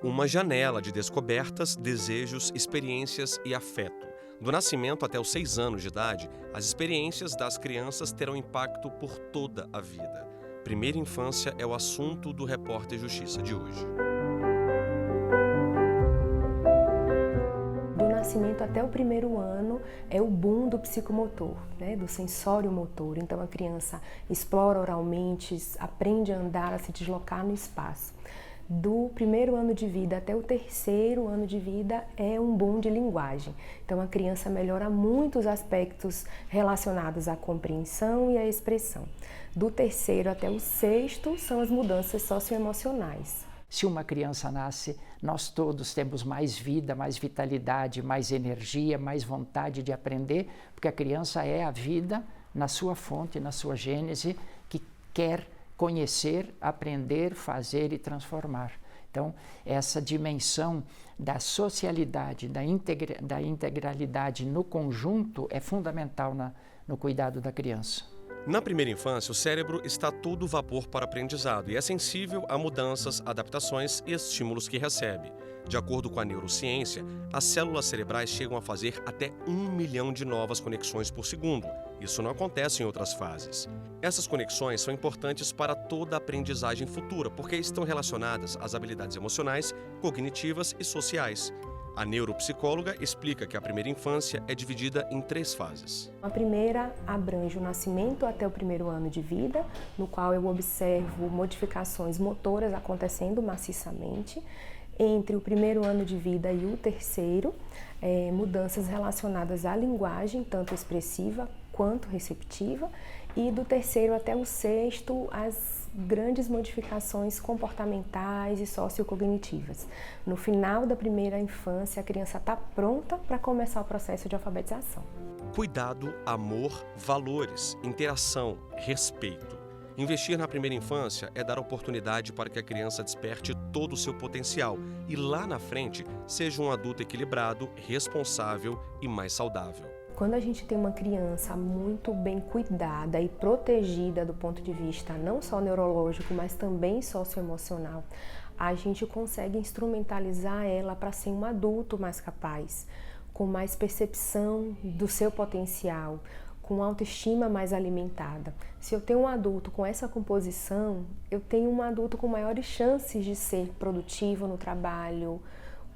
Uma janela de descobertas, desejos, experiências e afeto. Do nascimento até os 6 anos de idade, as experiências das crianças terão impacto por toda a vida. Primeira infância é o assunto do Repórter Justiça de hoje. Do nascimento até o 1º ano é o boom do psicomotor, né, do sensório motor. Então a criança explora oralmente, aprende a andar, a se deslocar no espaço. Do 1º ano de vida até o 3º ano de vida é um boom de linguagem. Então a criança melhora muitos aspectos relacionados à compreensão e à expressão. Do 3º até o 6º são as mudanças socioemocionais. Se uma criança nasce, nós todos temos mais vida, mais vitalidade, mais energia, mais vontade de aprender, porque a criança é a vida na sua fonte, na sua gênese, que quer conhecer, aprender, fazer e transformar. Então, essa dimensão da socialidade, da integralidade no conjunto é fundamental no cuidado da criança. Na primeira infância, o cérebro está todo vapor para aprendizado e é sensível a mudanças, adaptações e estímulos que recebe. De acordo com a neurociência, as células cerebrais chegam a fazer até 1 milhão de novas conexões por segundo. Isso não acontece em outras fases. Essas conexões são importantes para toda a aprendizagem futura, porque estão relacionadas às habilidades emocionais, cognitivas e sociais. A neuropsicóloga explica que a primeira infância é dividida em 3 fases. A primeira abrange o nascimento até o 1º ano de vida, no qual eu observo modificações motoras acontecendo maciçamente. Entre o 1º ano de vida e o 3º, mudanças relacionadas à linguagem, tanto expressiva quanto receptiva, e do 3º até o 6º, as grandes modificações comportamentais e sociocognitivas. No final da primeira infância, a criança está pronta para começar o processo de alfabetização. Cuidado, amor, valores, interação, respeito. Investir na primeira infância é dar oportunidade para que a criança desperte todo o seu potencial e lá na frente seja um adulto equilibrado, responsável e mais saudável. Quando a gente tem uma criança muito bem cuidada e protegida do ponto de vista não só neurológico, mas também socioemocional, a gente consegue instrumentalizar ela para ser um adulto mais capaz, com mais percepção do seu potencial, com autoestima mais alimentada. Se eu tenho um adulto com essa composição, eu tenho um adulto com maiores chances de ser produtivo no trabalho,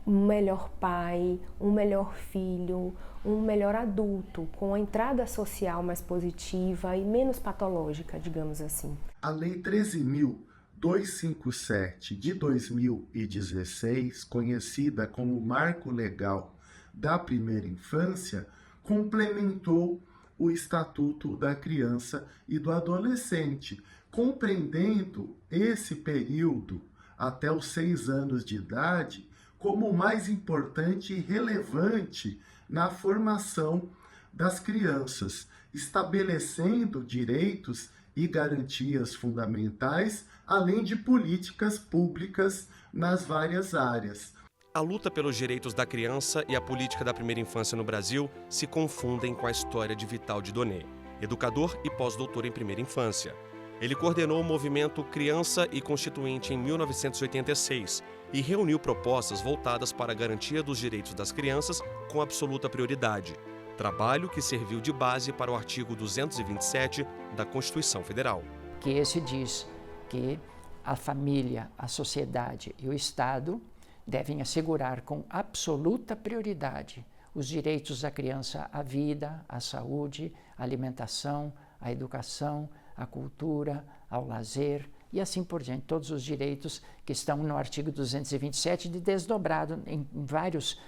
um melhor pai, um melhor filho, um melhor adulto, com a entrada social mais positiva e menos patológica, digamos assim. A Lei 13.257 de 2016, conhecida como Marco Legal da Primeira Infância, complementou o Estatuto da Criança e do Adolescente, compreendendo esse período até os 6 anos de idade como o mais importante e relevante na formação das crianças, estabelecendo direitos e garantias fundamentais, além de políticas públicas nas várias áreas. A luta pelos direitos da criança e a política da primeira infância no Brasil se confundem com a história de Vital de Donê, educador e pós-doutor em primeira infância. Ele coordenou o movimento Criança e Constituinte em 1986 e reuniu propostas voltadas para a garantia dos direitos das crianças com absoluta prioridade. Trabalho que serviu de base para o artigo 227 da Constituição Federal. Que esse diz que a família, a sociedade e o Estado devem assegurar com absoluta prioridade os direitos da criança à vida, à saúde, à alimentação, à educação, à cultura, ao lazer e assim por diante. Todos os direitos que estão no artigo 227 desdobrado em vários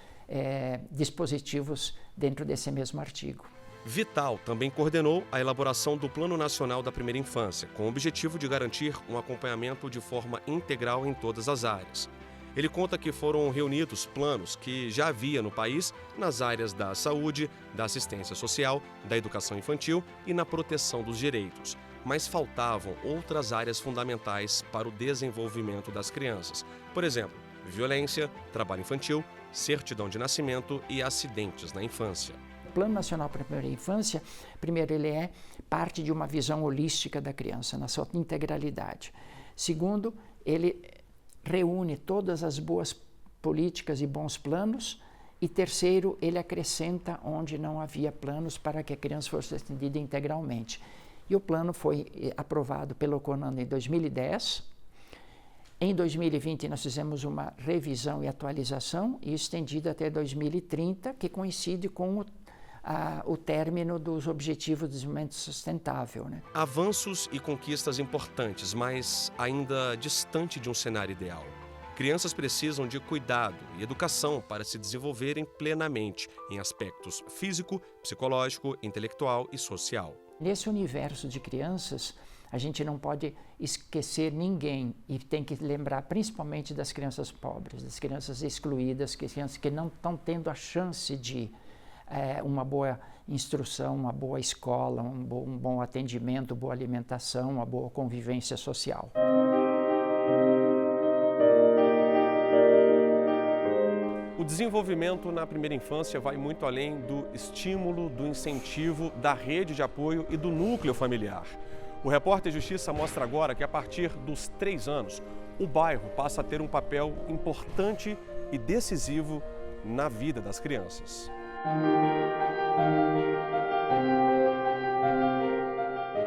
dispositivos dentro desse mesmo artigo. Vital também coordenou a elaboração do Plano Nacional da Primeira Infância, com o objetivo de garantir um acompanhamento de forma integral em todas as áreas. Ele conta que foram reunidos planos que já havia no país nas áreas da saúde, da assistência social, da educação infantil e na proteção dos direitos. mas faltavam outras áreas fundamentais para o desenvolvimento das crianças. Por exemplo, violência, trabalho infantil, certidão de nascimento e acidentes na infância. O Plano Nacional para a Primeira Infância, primeiro, ele é parte de uma visão holística da criança, na sua integralidade. Segundo, ele reúne todas as boas políticas e bons planos. E terceiro, ele acrescenta onde não havia planos para que a criança fosse atendida integralmente. E o plano foi aprovado pelo CONAN em 2010. Em 2020, nós fizemos uma revisão e atualização e estendida até 2030, que coincide com o término dos Objetivos de Desenvolvimento Sustentável, né? Avanços e conquistas importantes, mas ainda distante de um cenário ideal. Crianças precisam de cuidado e educação para se desenvolverem plenamente em aspectos físico, psicológico, intelectual e social. Nesse universo de crianças, a gente não pode esquecer ninguém e tem que lembrar principalmente das crianças pobres, das crianças excluídas, crianças que não estão tendo a chance de uma boa instrução, uma boa escola, um bom atendimento, boa alimentação, uma boa convivência social. O desenvolvimento na primeira infância vai muito além do estímulo, do incentivo, da rede de apoio e do núcleo familiar. O Repórter Justiça mostra agora que a partir dos 3 anos, o bairro passa a ter um papel importante e decisivo na vida das crianças.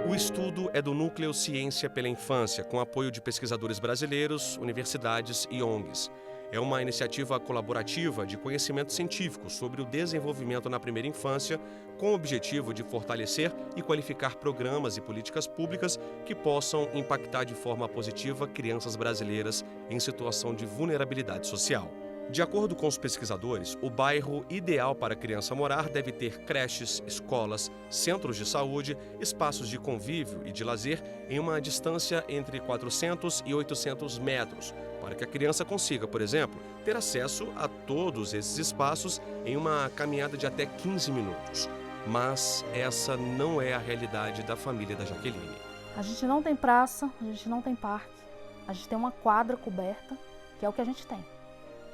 O estudo é do Núcleo Ciência pela Infância, com apoio de pesquisadores brasileiros, universidades e ONGs. É uma iniciativa colaborativa de conhecimento científico sobre o desenvolvimento na primeira infância, com o objetivo de fortalecer e qualificar programas e políticas públicas que possam impactar de forma positiva crianças brasileiras em situação de vulnerabilidade social. De acordo com os pesquisadores, o bairro ideal para a criança morar deve ter creches, escolas, centros de saúde, espaços de convívio e de lazer em uma distância entre 400 e 800 metros, para que a criança consiga, por exemplo, ter acesso a todos esses espaços em uma caminhada de até 15 minutos. Mas essa não é a realidade da família da Jaqueline. A gente não tem praça, a gente não tem parque, a gente tem uma quadra coberta, que é o que a gente tem.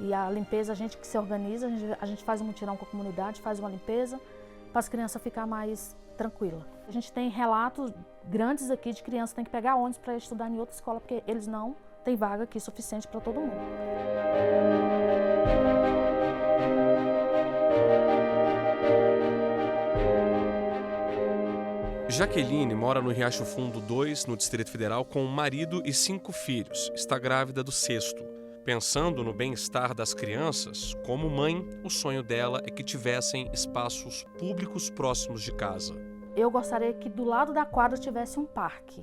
E a limpeza, a gente que se organiza, a gente faz um mutirão com a comunidade, faz uma limpeza para as crianças ficar mais tranquilas. A gente tem relatos grandes aqui de crianças que têm que pegar ônibus para estudar em outra escola, porque eles não têm vaga aqui suficiente para todo mundo. Jaqueline mora no Riacho Fundo 2, no Distrito Federal, com um marido e 5 filhos. Está grávida do 6º. Pensando no bem-estar das crianças, como mãe, o sonho dela é que tivessem espaços públicos próximos de casa. Eu gostaria que do lado da quadra tivesse um parque,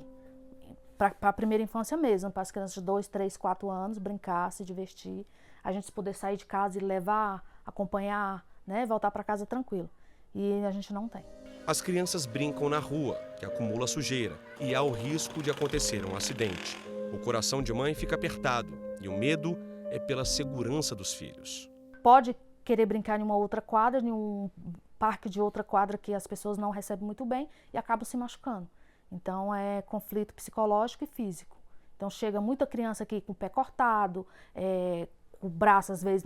para a primeira infância mesmo, para as crianças de 2, 3, 4 anos brincar, se divertir, a gente poder sair de casa e levar, acompanhar, né, voltar para casa tranquilo. E a gente não tem. As crianças brincam na rua, que acumula sujeira, e há o risco de acontecer um acidente. O coração de mãe fica apertado. E o medo é pela segurança dos filhos. Pode querer brincar em uma outra quadra, em um parque de outra quadra que as pessoas não recebem muito bem e acabam se machucando. Então é conflito psicológico e físico. Então chega muita criança aqui com o pé cortado, o braço às vezes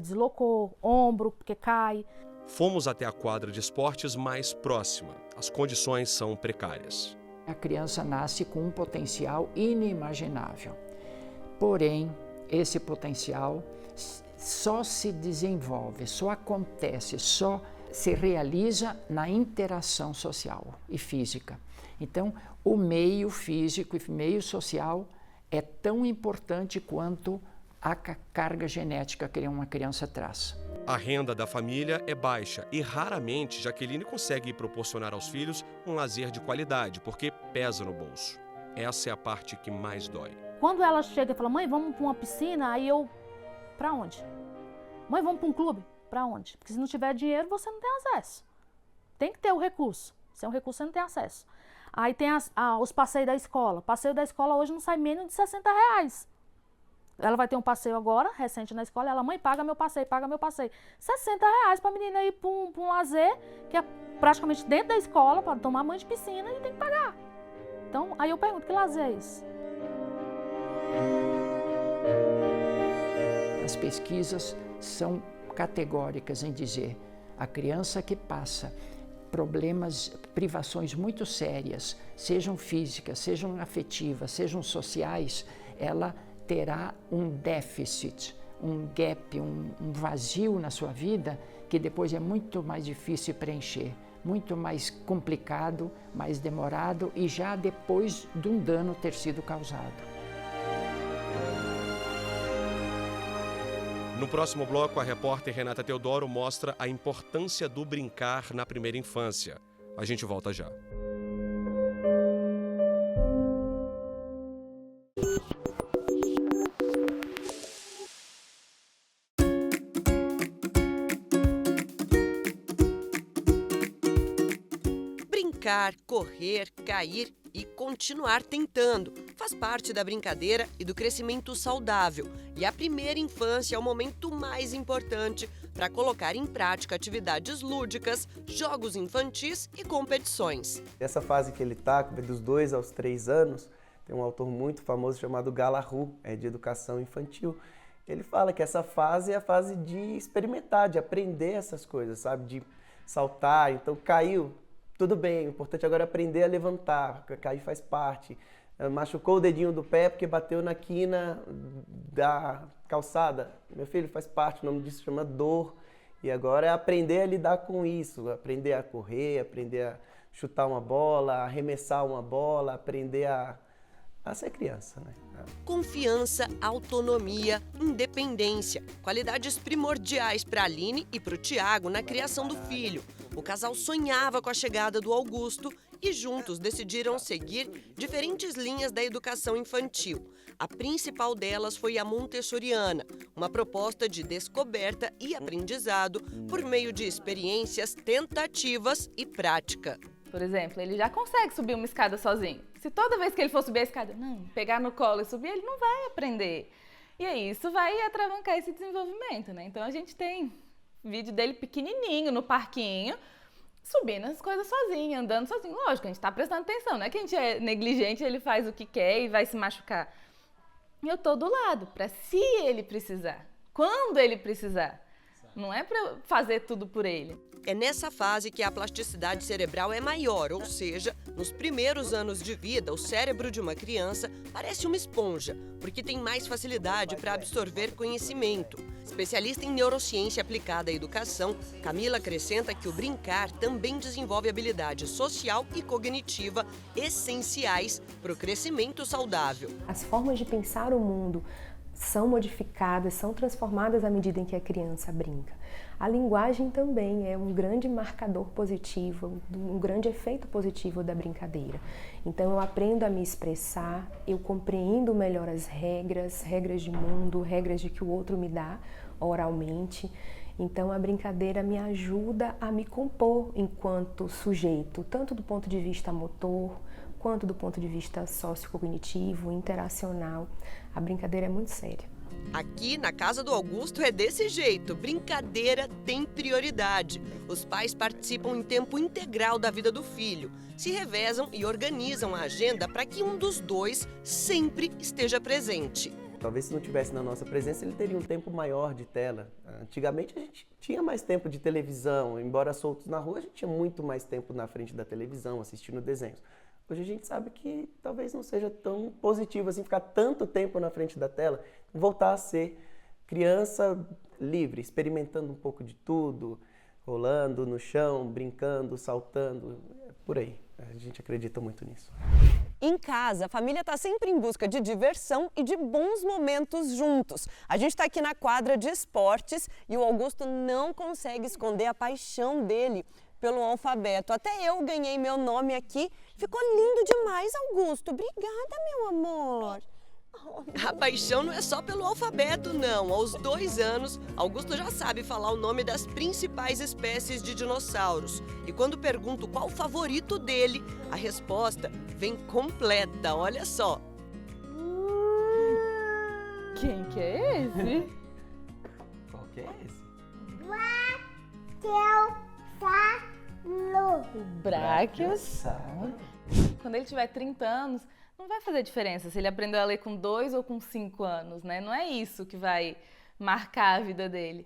deslocou, ombro porque cai. Fomos até a quadra de esportes mais próxima. As condições são precárias. A criança nasce com um potencial inimaginável. Porém, esse potencial só se desenvolve, só acontece, só se realiza na interação social e física. Então, o meio físico e meio social é tão importante quanto a carga genética que uma criança traz. A renda da família é baixa e raramente Jaqueline consegue proporcionar aos filhos um lazer de qualidade, porque pesa no bolso. Essa é a parte que mais dói. Quando ela chega e fala, mãe, vamos para uma piscina, aí eu, pra onde? Mãe, vamos para um clube? Pra onde? Porque se não tiver dinheiro, você não tem acesso. Tem que ter o recurso. Se é um recurso, você não tem acesso. Aí tem os passeios da escola. Passeio da escola hoje não sai menos de R$60. Ela vai ter um passeio agora, recente na escola, ela, mãe, paga meu passeio, paga meu passeio. R$60 pra menina ir para um lazer, que é praticamente dentro da escola, para tomar banho de piscina, e tem que pagar. Então, aí eu pergunto, que lazer é esse? As pesquisas são categóricas em dizer a criança que passa problemas, privações muito sérias, sejam físicas, sejam afetivas, sejam sociais, ela terá um déficit, um gap, um vazio na sua vida que depois é muito mais difícil preencher, muito mais complicado, mais demorado e já depois de um dano ter sido causado. No próximo bloco, a repórter Renata Teodoro mostra a importância do brincar na primeira infância. A gente volta já. Brincar, correr, cair e continuar tentando. Faz parte da brincadeira e do crescimento saudável. E a primeira infância é o momento mais importante para colocar em prática atividades lúdicas, jogos infantis e competições. Essa fase que ele está, dos 2 aos 3 anos, tem um autor muito famoso chamado Galahu, de educação infantil. Ele fala que essa fase é a fase de experimentar, de aprender essas coisas, sabe? De saltar, então caiu. Tudo bem, o importante agora é aprender a levantar, cair faz parte. Machucou o dedinho do pé porque bateu na quina da calçada. Meu filho, faz parte, o nome disso chama dor. E agora é aprender a lidar com isso, aprender a correr, aprender a chutar uma bola, arremessar uma bola, aprender a ser criança, né? Confiança, autonomia, independência, qualidades primordiais para a Aline e para o Tiago na criação do filho. O casal sonhava com a chegada do Augusto e juntos decidiram seguir diferentes linhas da educação infantil. A principal delas foi a montessoriana, uma proposta de descoberta e aprendizado por meio de experiências, tentativas e prática. Por exemplo, ele já consegue subir uma escada sozinho. Se toda vez que ele for subir a escada, pegar no colo e subir, ele não vai aprender. E aí isso vai atravancar esse desenvolvimento, né? Então a gente tem vídeo dele pequenininho no parquinho, subindo as coisas sozinho, andando sozinho. Lógico, a gente tá prestando atenção, não é que a gente é negligente, ele faz o que quer e vai se machucar. Eu tô do lado, para se ele precisar, quando ele precisar. Não é para fazer tudo por ele. É nessa fase que a plasticidade cerebral é maior, ou seja, nos primeiros anos de vida, o cérebro de uma criança parece uma esponja, porque tem mais facilidade para absorver conhecimento. Especialista em neurociência aplicada à educação, Camila acrescenta que o brincar também desenvolve habilidade social e cognitiva essenciais para o crescimento saudável. As formas de pensar o mundo são modificadas, são transformadas à medida em que a criança brinca. A linguagem também é um grande marcador positivo, um grande efeito positivo da brincadeira. Então eu aprendo a me expressar, eu compreendo melhor as regras de mundo, regras de que o outro me dá oralmente. Então a brincadeira me ajuda a me compor enquanto sujeito, tanto do ponto de vista motor, quanto do ponto de vista sociocognitivo, interacional. A brincadeira é muito séria. Aqui na casa do Augusto é desse jeito, brincadeira tem prioridade. Os pais participam em tempo integral da vida do filho, se revezam e organizam a agenda para que um dos dois sempre esteja presente. Talvez se não tivesse na nossa presença, ele teria um tempo maior de tela. Antigamente a gente tinha mais tempo de televisão, embora soltos na rua, a gente tinha muito mais tempo na frente da televisão, assistindo desenhos. Hoje a gente sabe que talvez não seja tão positivo assim ficar tanto tempo na frente da tela, voltar a ser criança livre, experimentando um pouco de tudo, rolando no chão, brincando, saltando, por aí. A gente acredita muito nisso. Em casa, a família está sempre em busca de diversão e de bons momentos juntos. A gente está aqui na quadra de esportes e o Augusto não consegue esconder a paixão dele pelo alfabeto. Até eu ganhei meu nome aqui. Ficou lindo demais, Augusto. Obrigada, meu amor. A paixão não é só pelo alfabeto, não. Aos 2 anos, Augusto já sabe falar o nome das principais espécies de dinossauros. E quando pergunto qual o favorito dele, a resposta vem completa. Olha só. Quem que é esse? Qual que é esse? Brachiosauro. quando ele tiver 30 anos, não vai fazer diferença se ele aprendeu a ler com 2 ou com 5 anos, né? Não é isso que vai marcar a vida dele.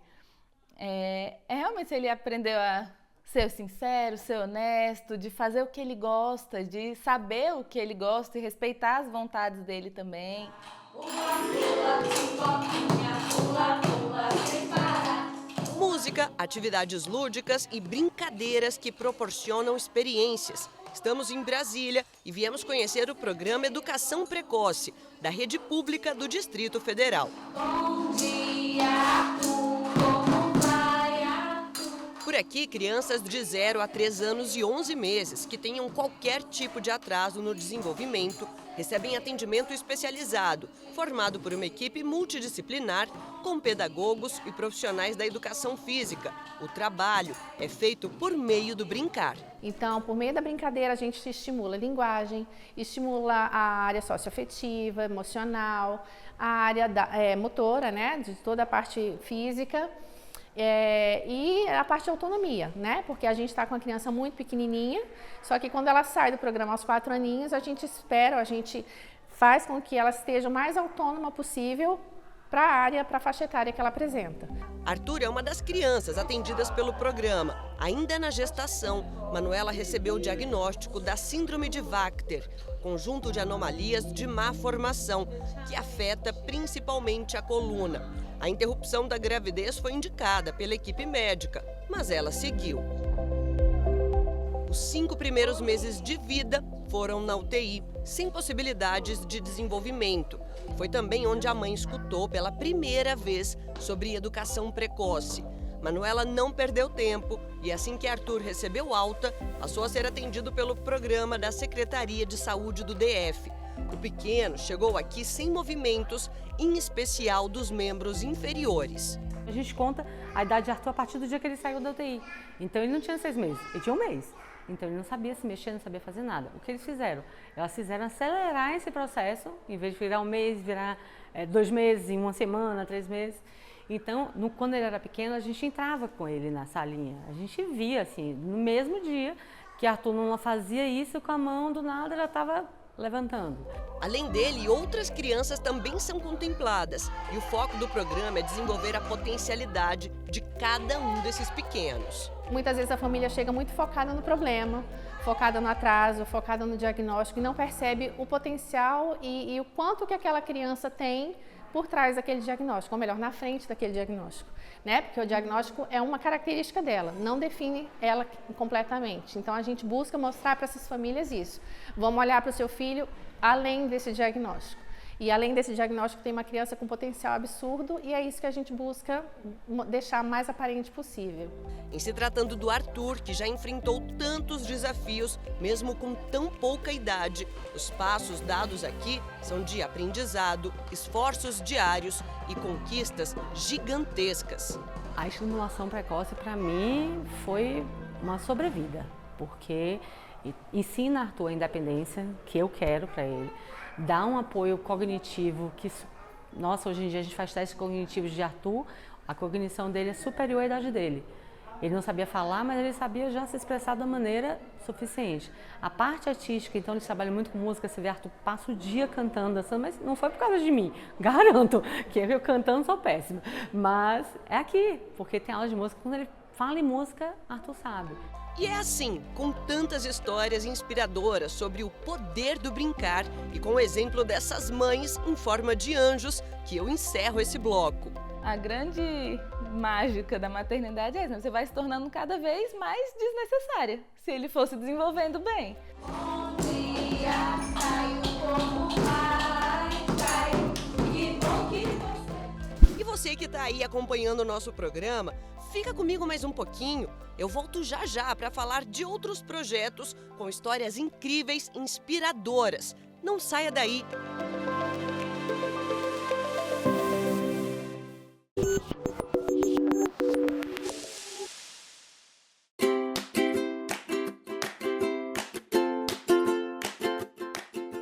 É realmente se ele aprendeu a ser sincero, ser honesto, de fazer o que ele gosta, de saber o que ele gosta e respeitar as vontades dele também. Música, atividades lúdicas e brincadeiras que proporcionam experiências. Estamos em Brasília e viemos conhecer o programa Educação Precoce, da Rede Pública do Distrito Federal. Bom dia, Arthur, como vai, Arthur? Por aqui, crianças de 0 a 3 anos e 11 meses que tenham qualquer tipo de atraso no desenvolvimento recebem atendimento especializado, formado por uma equipe multidisciplinar com pedagogos e profissionais da educação física. O trabalho é feito por meio do brincar. Então, por meio da brincadeira, a gente estimula a linguagem, estimula a área socioafetiva, emocional, a área motora, né, de toda a parte física. E a parte de autonomia, né? Porque a gente está com uma criança muito pequenininha, só que quando ela sai do programa aos 4 aninhos, a gente faz com que ela esteja o mais autônoma possível para a área, para a faixa etária que ela apresenta. Arthur é uma das crianças atendidas pelo programa. Ainda na gestação, Manuela recebeu o diagnóstico da Síndrome de Vachter, conjunto de anomalias de má formação, que afeta principalmente a coluna. A interrupção da gravidez foi indicada pela equipe médica, mas ela seguiu. Os 5 primeiros meses de vida foram na UTI, sem possibilidades de desenvolvimento. Foi também onde a mãe escutou pela primeira vez sobre educação precoce. Manuela não perdeu tempo e assim que Arthur recebeu alta, passou a ser atendido pelo programa da Secretaria de Saúde do DF. O pequeno chegou aqui sem movimentos, em especial dos membros inferiores. A gente conta a idade de Arthur a partir do dia que ele saiu da UTI. Então ele não tinha 6 meses, ele tinha 1 mês. Então ele não sabia se mexer, não sabia fazer nada. O que eles fizeram? Elas fizeram acelerar esse processo, em vez de virar 1 mês, virar 2 meses, em 1 semana, 3 meses. Então, quando ele era pequeno, a gente entrava com ele na salinha. A gente via, assim, no mesmo dia que Arthur não fazia isso, com a mão do nada ela estava levantando. Além dele, outras crianças também são contempladas. E o foco do programa é desenvolver a potencialidade de cada um desses pequenos. Muitas vezes a família chega muito focada no problema, focada no atraso, focada no diagnóstico e não percebe o potencial e o quanto que aquela criança tem por trás daquele diagnóstico, ou melhor, na frente daquele diagnóstico, né? Porque o diagnóstico é uma característica dela, não define ela completamente. Então a gente busca mostrar para essas famílias isso. Vamos olhar para o seu filho além desse diagnóstico. E além desse diagnóstico tem uma criança com potencial absurdo e é isso que a gente busca deixar mais aparente possível. Em se tratando do Arthur, que já enfrentou tantos desafios, mesmo com tão pouca idade, os passos dados aqui são de aprendizado, esforços diários e conquistas gigantescas. A estimulação precoce, para mim, foi uma sobrevida, porque ensina Arthur a independência que eu quero para ele, dá um apoio cognitivo que, nossa, hoje em dia a gente faz testes cognitivos de Arthur, a cognição dele é superior à idade dele. Ele não sabia falar, mas ele sabia já se expressar da maneira suficiente. A parte artística, então, eles trabalham muito com música, você vê Arthur passa o dia cantando, dançando, mas não foi por causa de mim, garanto, que eu cantando sou péssima. Mas é aqui, porque tem aula de música, quando ele fala em música, Arthur sabe. E é assim, com tantas histórias inspiradoras sobre o poder do brincar e com o exemplo dessas mães em forma de anjos, que eu encerro esse bloco. A grande mágica da maternidade é essa, você vai se tornando cada vez mais desnecessária, se ele for se desenvolvendo bem. Bom dia, E você que está aí acompanhando o nosso programa, fica comigo mais um pouquinho. Eu volto já já para falar de outros projetos com histórias incríveis, inspiradoras. Não saia daí!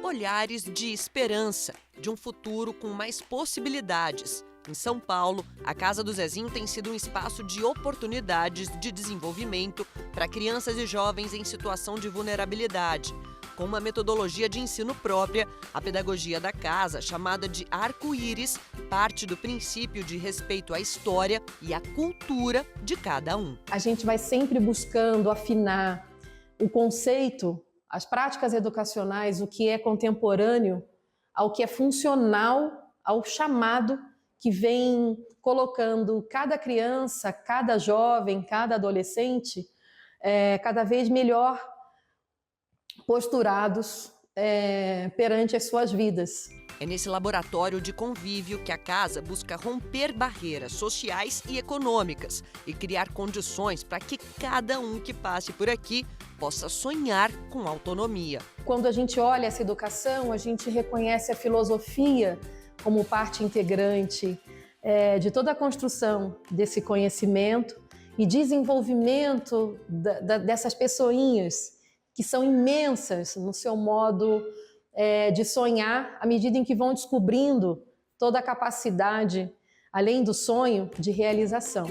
Olhares de esperança, de um futuro com mais possibilidades. Em São Paulo, a Casa do Zezinho tem sido um espaço de oportunidades de desenvolvimento para crianças e jovens em situação de vulnerabilidade. Com uma metodologia de ensino própria, a pedagogia da casa, chamada de arco-íris, parte do princípio de respeito à história e à cultura de cada um. A gente vai sempre buscando afinar o conceito, as práticas educacionais, o que é contemporâneo, ao que é funcional, ao chamado que vem colocando cada criança, cada jovem, cada adolescente cada vez melhor posturados perante as suas vidas. É nesse laboratório de convívio que a casa busca romper barreiras sociais e econômicas e criar condições para que cada um que passe por aqui possa sonhar com autonomia. Quando a gente olha essa educação, a gente reconhece a filosofia como parte integrante de toda a construção desse conhecimento e desenvolvimento dessas pessoinhas que são imensas no seu modo de sonhar, à medida em que vão descobrindo toda a capacidade, além do sonho, de realização.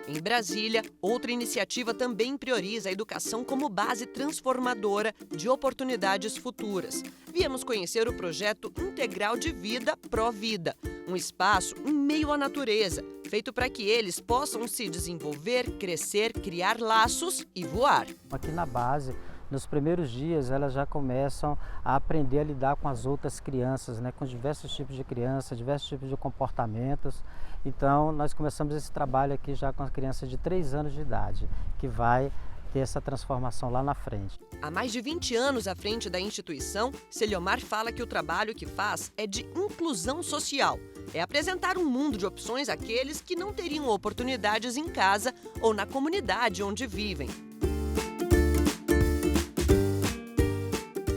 Em Brasília, outra iniciativa também prioriza a educação como base transformadora de oportunidades futuras. Viemos conhecer o projeto Integral de Vida Pró-Vida, um espaço em meio à natureza, feito para que eles possam se desenvolver, crescer, criar laços e voar. Aqui na base, nos primeiros dias, elas já começam a aprender a lidar com as outras crianças, né? Com diversos tipos de crianças, diversos tipos de comportamentos. Então, nós começamos esse trabalho aqui já com as crianças de 3 anos de idade, que vai ter essa transformação lá na frente. Há mais de 20 anos à frente da instituição, Celiomar fala que o trabalho que faz é de inclusão social. É apresentar um mundo de opções àqueles que não teriam oportunidades em casa ou na comunidade onde vivem.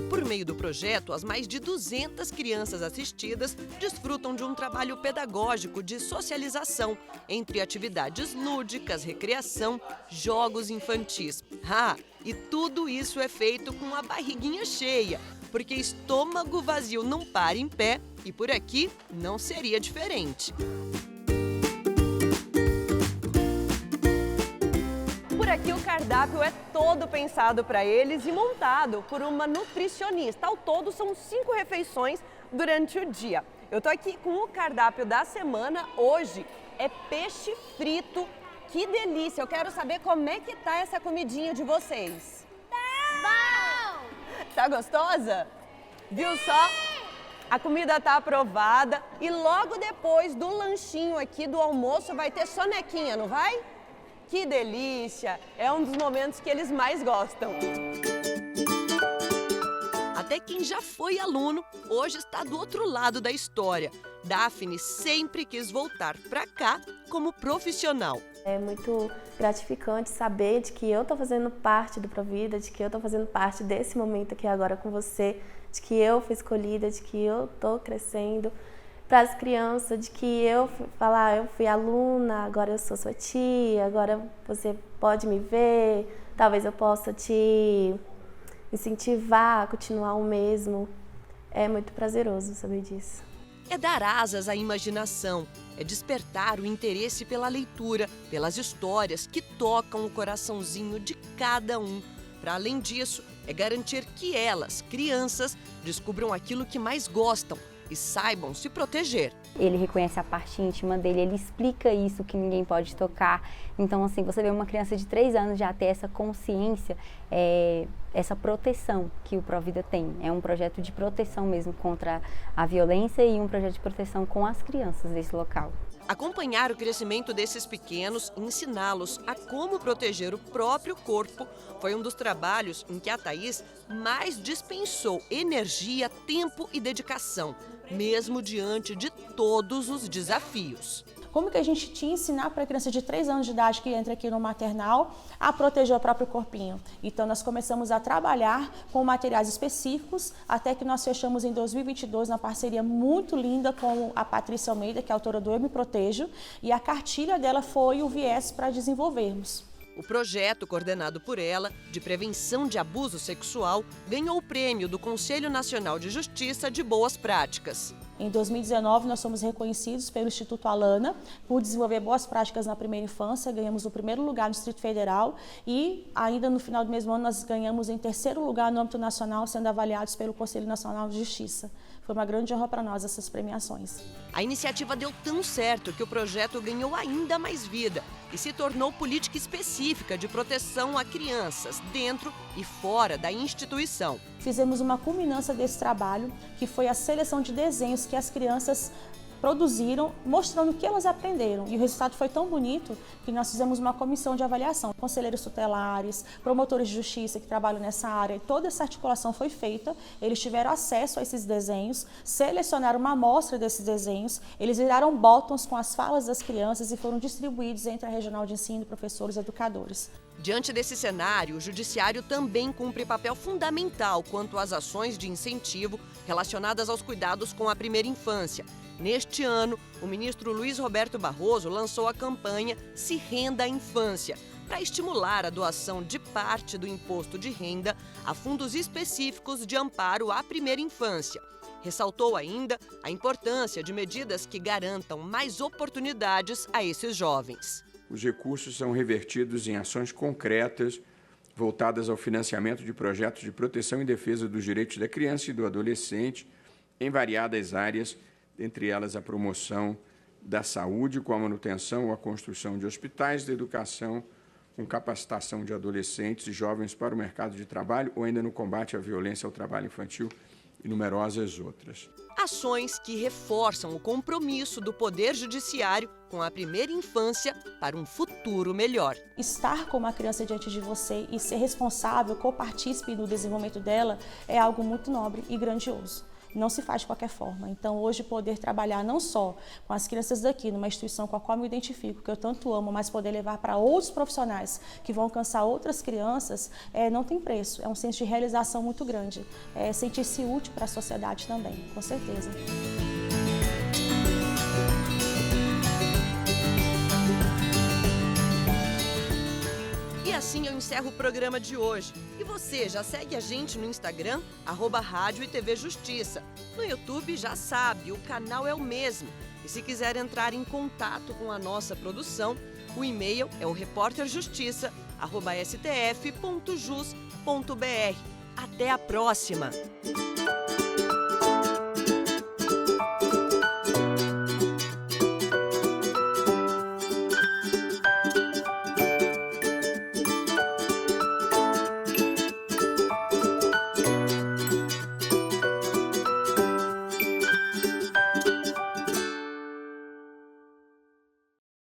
Por meio do projeto, as mais de 200 crianças assistidas desfrutam de um trabalho pedagógico de socialização entre atividades lúdicas, recreação, jogos infantis. E tudo isso é feito com a barriguinha cheia, porque estômago vazio não para em pé e por aqui não seria diferente. Por aqui o cardápio é todo pensado para eles e montado por uma nutricionista. Ao todo são 5 refeições durante o dia. Eu tô aqui com o cardápio da semana. Hoje é peixe frito. Que delícia! Eu quero saber como é que tá essa comidinha de vocês. Bom! Tá gostosa? Viu só? A comida tá aprovada e logo depois do lanchinho aqui do almoço vai ter sonequinha, não vai? Que delícia! É um dos momentos que eles mais gostam. Até quem já foi aluno, hoje está do outro lado da história. Daphne sempre quis voltar para cá como profissional. É muito gratificante saber de que eu estou fazendo parte do Provida, de que eu estou fazendo parte desse momento aqui agora com você, de que eu fui escolhida, de que eu estou crescendo. Para as crianças, de que eu fui aluna, agora eu sou sua tia, agora você pode me ver, talvez eu possa te incentivar a continuar o mesmo. É muito prazeroso saber disso. É dar asas à imaginação, é despertar o interesse pela leitura, pelas histórias que tocam o coraçãozinho de cada um. Para além disso, é garantir que elas, crianças, descubram aquilo que mais gostam e saibam se proteger. Ele reconhece a parte íntima dele, ele explica isso que ninguém pode tocar. Então, assim, você vê uma criança de 3 anos já ter essa consciência, essa proteção que o Provida tem. É um projeto de proteção mesmo contra a violência e um projeto de proteção com as crianças desse local. Acompanhar o crescimento desses pequenos e ensiná-los a como proteger o próprio corpo foi um dos trabalhos em que a Thaís mais dispensou energia, tempo e dedicação, mesmo diante de todos os desafios. Como que a gente te ensinar para a criança de 3 anos de idade que entra aqui no maternal a proteger o próprio corpinho? Então, nós começamos a trabalhar com materiais específicos, até que nós fechamos em 2022 uma parceria muito linda com a Patrícia Almeida, que é autora do Eu Me Protejo, e a cartilha dela foi o viés para desenvolvermos. O projeto, coordenado por ela, de prevenção de abuso sexual, ganhou o prêmio do Conselho Nacional de Justiça de Boas Práticas. Em 2019, nós fomos reconhecidos pelo Instituto Alana por desenvolver boas práticas na primeira infância, ganhamos o primeiro lugar no Distrito Federal e ainda no final do mesmo ano nós ganhamos em terceiro lugar no âmbito nacional, sendo avaliados pelo Conselho Nacional de Justiça. Foi uma grande honra para nós essas premiações. A iniciativa deu tão certo que o projeto ganhou ainda mais vida e se tornou política específica de proteção a crianças dentro e fora da instituição. Fizemos uma culminância desse trabalho, que foi a seleção de desenhos que as crianças produziram, mostrando o que elas aprenderam. E o resultado foi tão bonito que nós fizemos uma comissão de avaliação. Conselheiros tutelares, promotores de justiça que trabalham nessa área, toda essa articulação foi feita. Eles tiveram acesso a esses desenhos, selecionaram uma amostra desses desenhos, eles viraram botões com as falas das crianças e foram distribuídos entre a regional de ensino, professores e educadores. Diante desse cenário, o Judiciário também cumpre papel fundamental quanto às ações de incentivo relacionadas aos cuidados com a primeira infância. Neste ano, o ministro Luiz Roberto Barroso lançou a campanha Se Renda à Infância, para estimular a doação de parte do imposto de renda a fundos específicos de amparo à primeira infância. Ressaltou ainda a importância de medidas que garantam mais oportunidades a esses jovens. Os recursos são revertidos em ações concretas voltadas ao financiamento de projetos de proteção e defesa dos direitos da criança e do adolescente em variadas áreas, entre elas a promoção da saúde, com a manutenção ou a construção de hospitais, da educação, com capacitação de adolescentes e jovens para o mercado de trabalho ou ainda no combate à violência ao trabalho infantil e numerosas outras. Ações que reforçam o compromisso do Poder Judiciário com a primeira infância para um futuro melhor. Estar com uma criança diante de você e ser responsável, copartícipe do desenvolvimento dela é algo muito nobre e grandioso. Não se faz de qualquer forma. Então, hoje, poder trabalhar não só com as crianças daqui, numa instituição com a qual eu me identifico, que eu tanto amo, mas poder levar para outros profissionais que vão alcançar outras crianças, não tem preço. É um senso de realização muito grande. É sentir-se útil para a sociedade também, com certeza. Assim eu encerro o programa de hoje. E você já segue a gente no Instagram, @Rádio e TV Justiça. No YouTube já sabe, o canal é o mesmo. E se quiser entrar em contato com a nossa produção, o e-mail é o repórterjustiça@stf.jus.br. Até a próxima!